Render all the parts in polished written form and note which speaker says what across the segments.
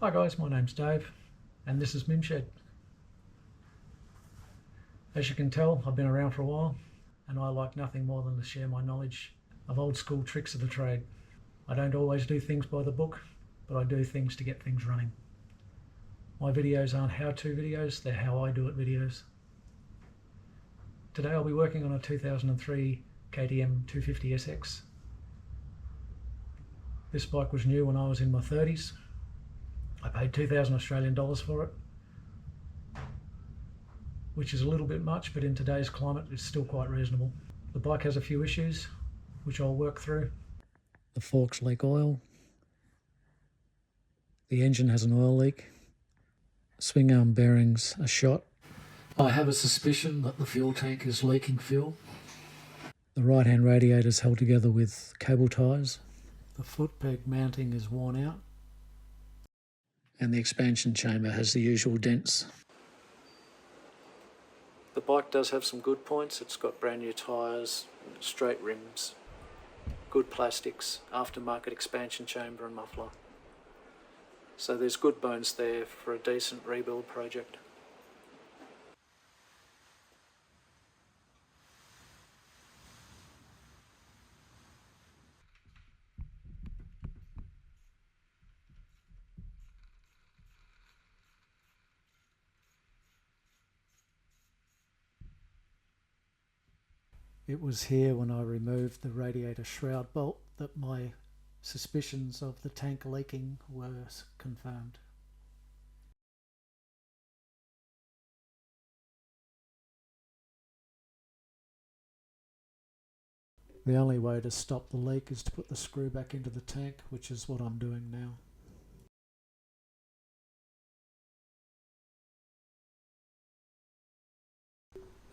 Speaker 1: Hi guys, my name's Dave and this is Mimshed. As you can tell, I've been around for a while and I like nothing more than to share my knowledge of old school tricks of the trade. I don't always do things by the book, but I do things to get things running. My videos aren't how-to videos, they're how I do it videos. Today I'll be working on a 2003 KTM250SX. This bike was new when I was in my 30s. I paid 2,000 Australian dollars for it, which is a little bit much, but in today's climate it's still quite reasonable. The bike has a few issues, which I'll work through. The forks leak oil. The engine has an oil leak. Swing arm bearings are shot. I have a suspicion that the fuel tank is leaking fuel. The right hand radiator is held together with cable ties. The foot peg mounting is worn out. And the expansion chamber has the usual dents. The bike does have some good points. It's got brand new tyres, straight rims, good plastics, aftermarket expansion chamber and muffler. So there's good bones there for a decent rebuild project. It was here when I removed the radiator shroud bolt that my suspicions of the tank leaking were confirmed. The only way to stop the leak is to put the screw back into the tank, which is what I'm doing now.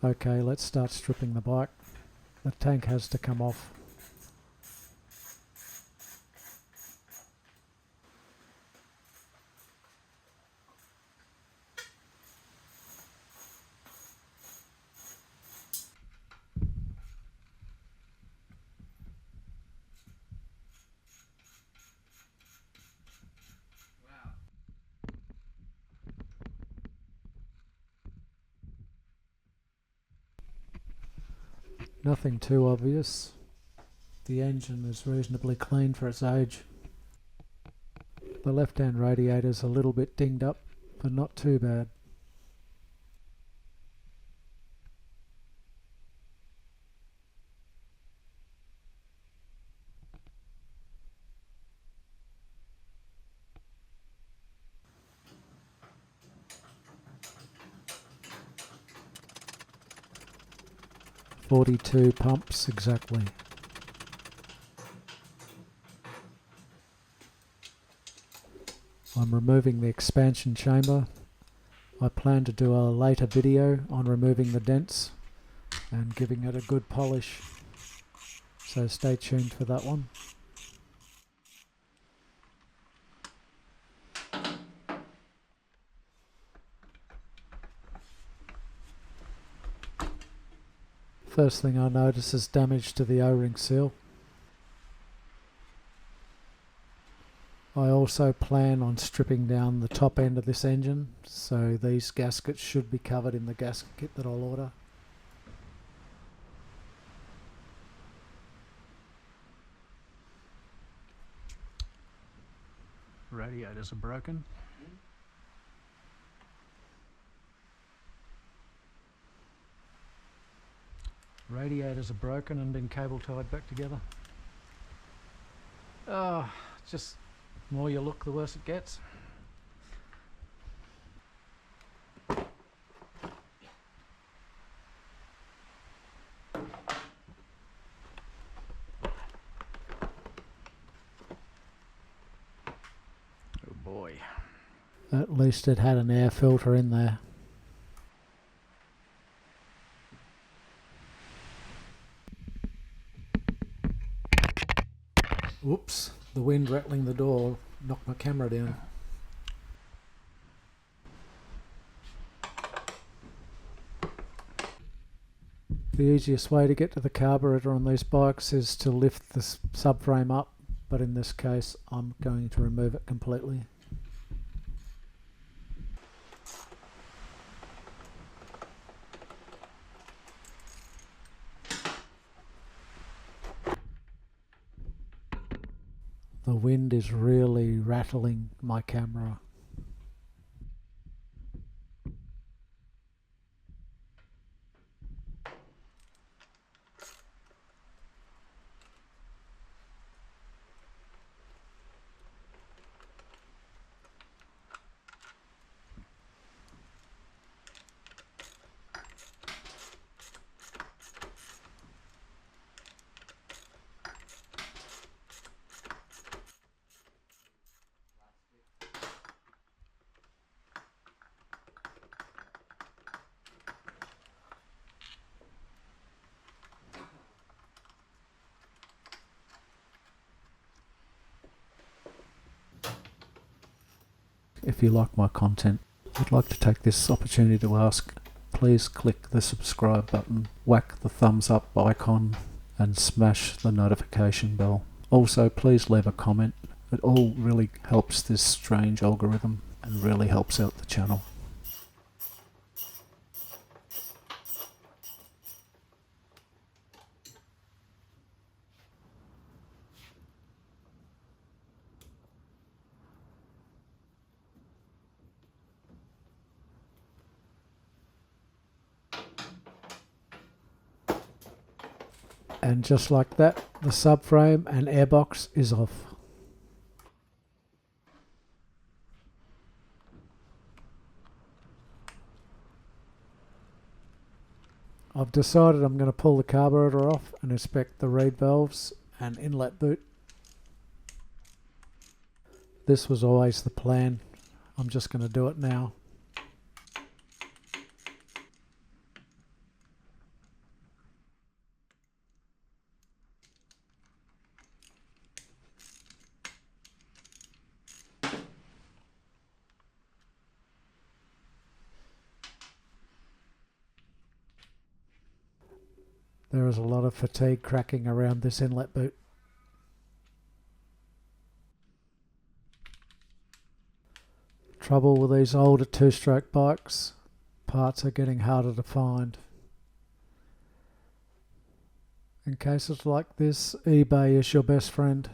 Speaker 1: Okay, let's start stripping the bike. The tank has to come off. Nothing too obvious. The engine is reasonably clean for its age. The left-hand radiator is a little bit dinged up, but not too bad. "42 pumps exactly." I'm removing the expansion chamber. I plan to do a later video on removing the dents and giving it a good polish, so stay tuned for that one. First thing I notice is damage to the O-ring seal. I also plan on stripping down the top end of this engine, so these gaskets should be covered in the gasket kit that I'll order. Radiators are broken. Radiators are broken and been cable tied back together. Oh, just the more you look, the worse it gets. Oh boy. At least it had an air filter in there. Whoops, the wind rattling the door knocked my camera down. The easiest way to get to the carburetor on these bikes is to lift the subframe up, but in this case I'm going to remove it completely. The wind is really rattling my camera. If you like my content, I'd like to take this opportunity to ask, please click the subscribe button, whack the thumbs up icon, and smash the notification bell. Also, please leave a comment. It all really helps this strange algorithm and really helps out the channel. And just like that, the subframe and airbox is off. I've decided I'm going to pull the carburetor off and inspect the reed valves and inlet boot. This was always the plan. I'm just going to do it now. There is a lot of fatigue cracking around this inlet boot. Trouble with these older two-stroke bikes, parts are getting harder to find. In cases like this, eBay is your best friend.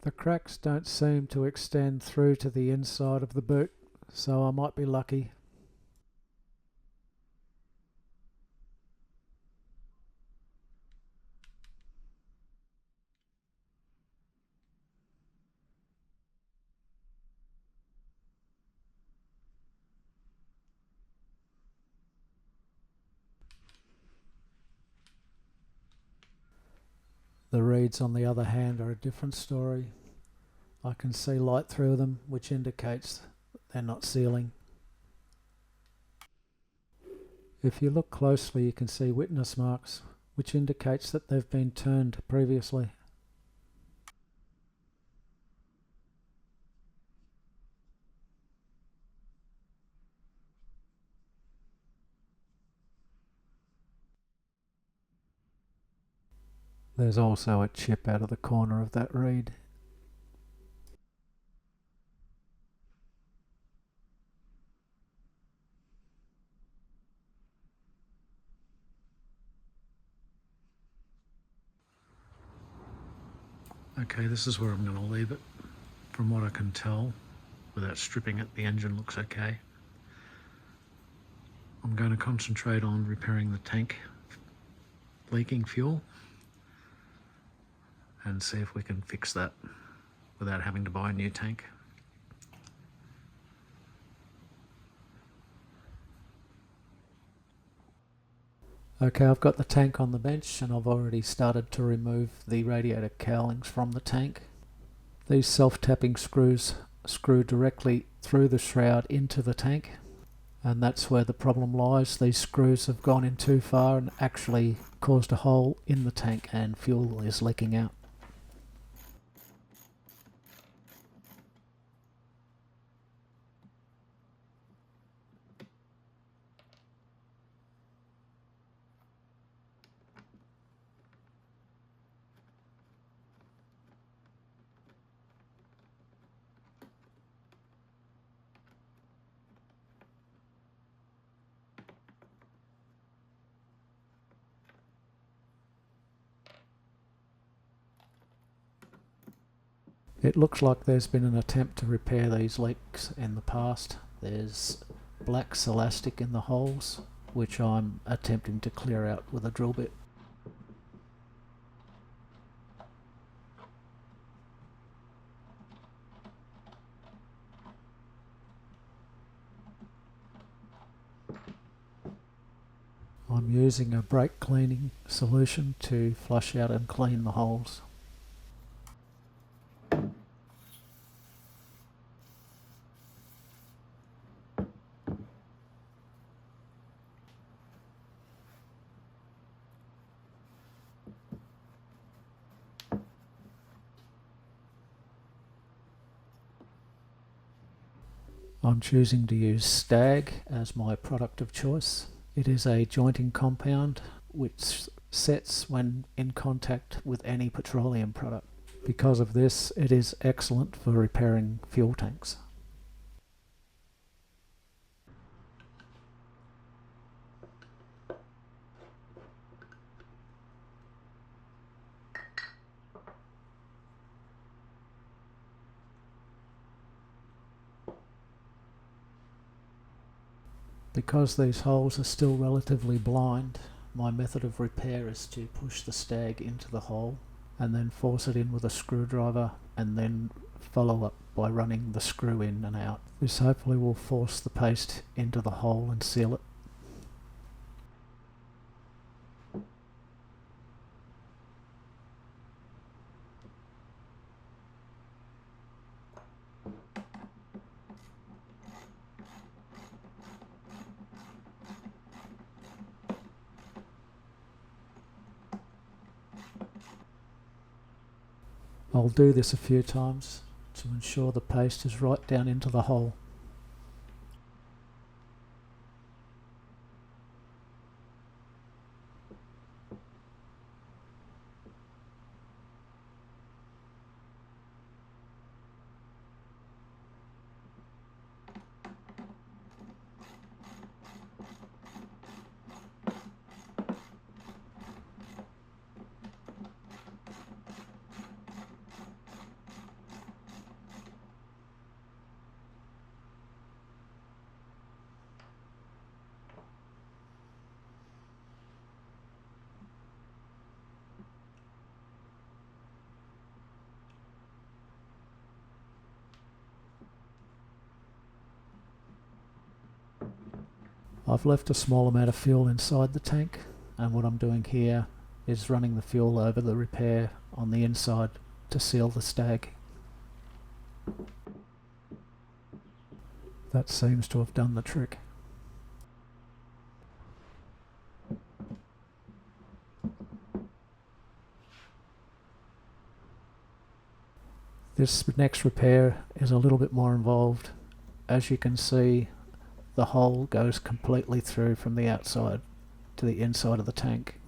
Speaker 1: The cracks don't seem to extend through to the inside of the boot, so I might be lucky. The reeds, on the other hand, are a different story. I can see light through them, which indicates they're not sealing. If you look closely, you can see witness marks, which indicates that they've been turned previously. There's also a chip out of the corner of that reed. Okay, this is where I'm going to leave it. From what I can tell, without stripping it, the engine looks okay. I'm going to concentrate on repairing the tank leaking fuel and see if we can fix that without having to buy a new tank. Okay, I've got the tank on the bench and I've already started to remove the radiator cowlings from the tank. These self-tapping screws screw directly through the shroud into the tank, and that's where the problem lies. These screws have gone in too far and actually caused a hole in the tank and fuel is leaking out. It looks like there's been an attempt to repair these leaks in the past. There's black silastic in the holes, which I'm attempting to clear out with a drill bit. I'm using a brake cleaning solution to flush out and clean the holes. I'm choosing to use Stag as my product of choice. It is a jointing compound which sets when in contact with any petroleum product. Because of this, it is excellent for repairing fuel tanks. Because these holes are still relatively blind, my method of repair is to push the Stag into the hole and then force it in with a screwdriver and then follow up by running the screw in and out. This hopefully will force the paste into the hole and seal it. I'll do this a few times to ensure the paste is right down into the hole. I've left a small amount of fuel inside the tank, and what I'm doing here is running the fuel over the repair on the inside to seal the Stag. That seems to have done the trick. This next repair is a little bit more involved. As you can see, the hole goes completely through from the outside to the inside of the tank.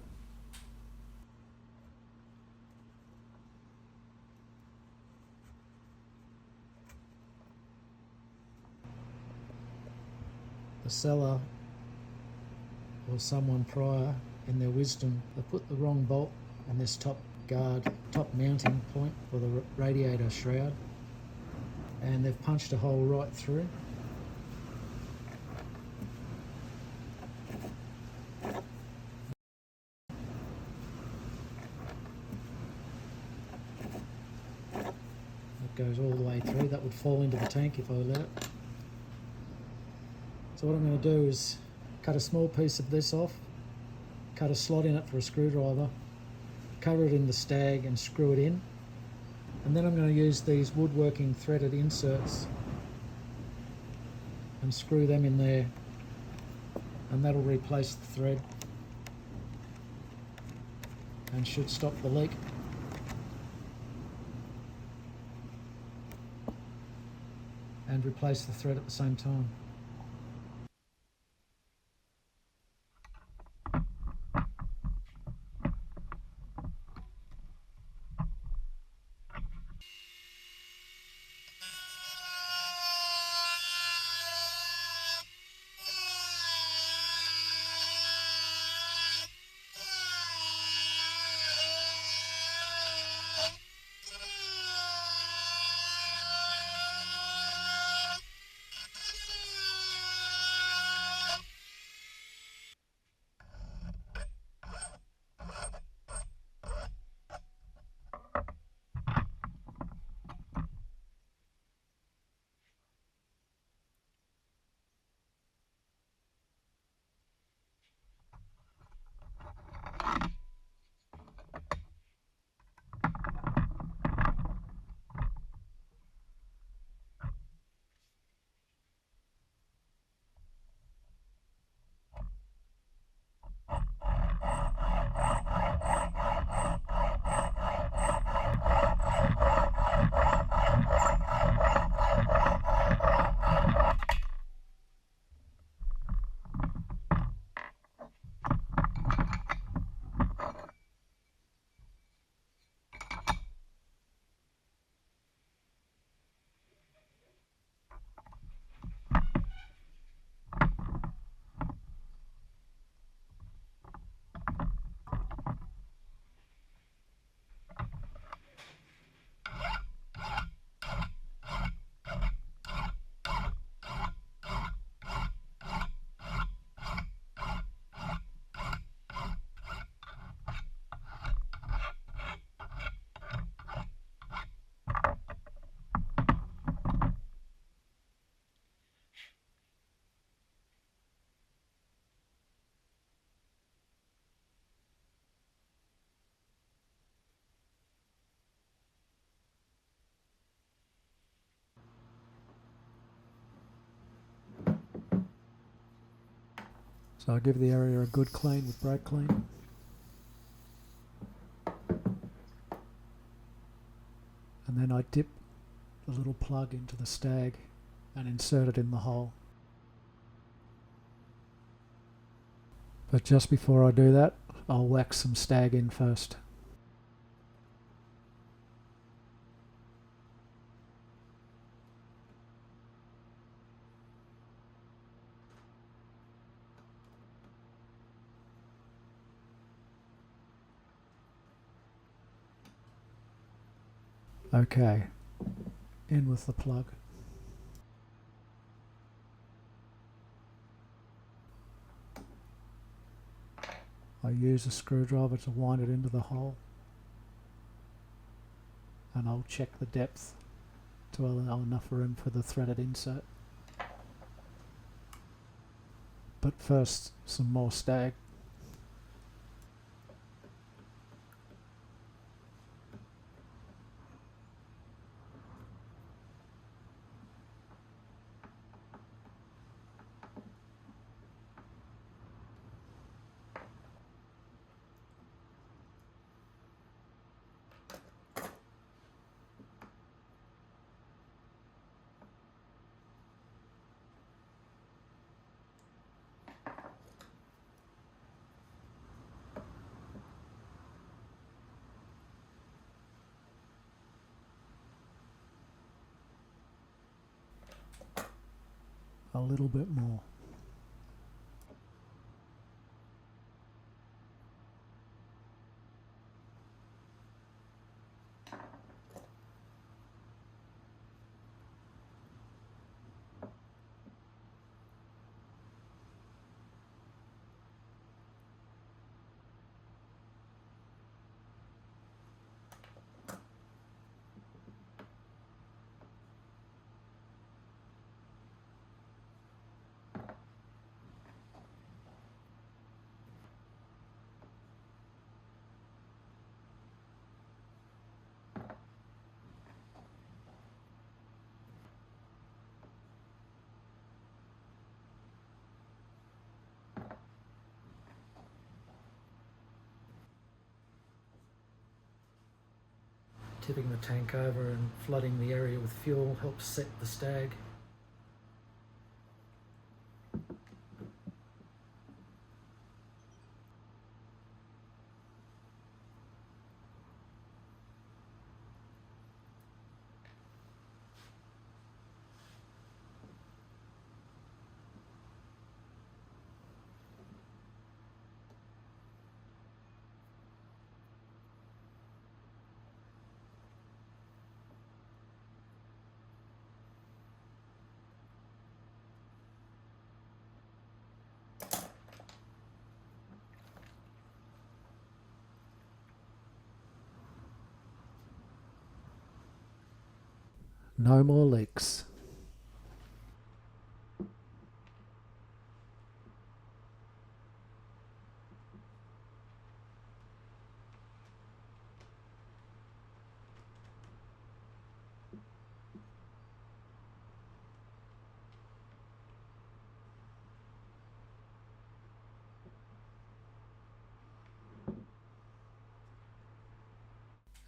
Speaker 1: The seller or someone prior in their wisdom have put the wrong bolt on this top mounting point for the radiator shroud, and they've punched a hole right through. It goes all the way through. That would fall into the tank if I let it. So what I'm going to do is cut a small piece of this off, cut a slot in it for a screwdriver, cover it in the Stag and screw it in, and then I'm going to use these woodworking threaded inserts and screw them in there, and that'll replace the thread and should stop the leak. And replace the thread at the same time. So I give the area a good clean with brake clean. And then I dip the little plug into the stag and insert it in the hole. But just before I do that, I'll wax some stag in first. Okay, in with the plug. I use a screwdriver to wind it into the hole, and I'll check the depth to allow enough room for the threaded insert. But first, some more stag. A little bit more. Tipping the tank over and flooding the area with fuel helps set the stag. No more leaks.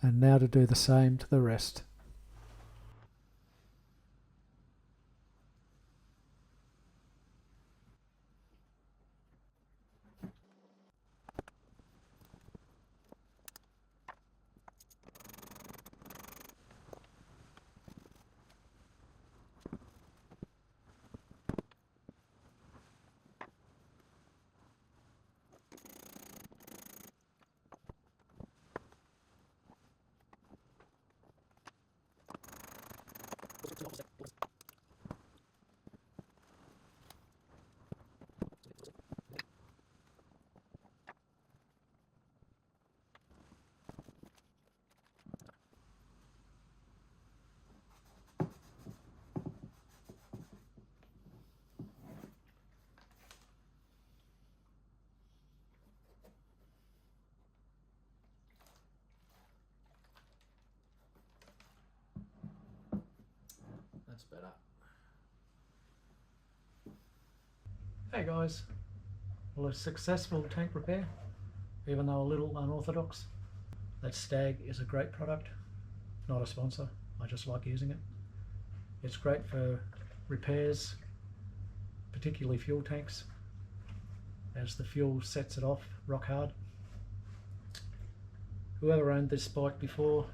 Speaker 1: And now to do the same to the rest. That's better. Hey guys, Well, a successful tank repair, even though a little unorthodox. That Stag is a great product, not a sponsor, I just like using it. It's great for repairs, particularly fuel tanks, as the fuel sets it off rock hard. Whoever owned this bike before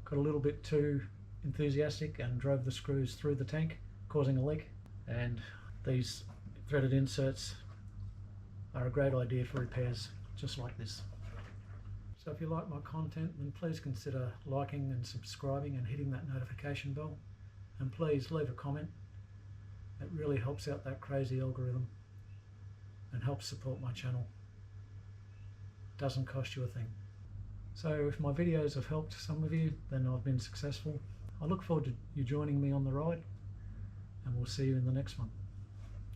Speaker 1: got a little bit too enthusiastic and drove the screws through the tank, causing a leak, and these threaded inserts are a great idea for repairs just like this. So if you like my content, then please consider liking and subscribing and hitting that notification bell, and please leave a comment. It really helps out that crazy algorithm and helps support my channel. Doesn't cost you a thing. So if my videos have helped some of you, then I've been successful. I look forward to you joining me on the ride, and we'll see you in the next one.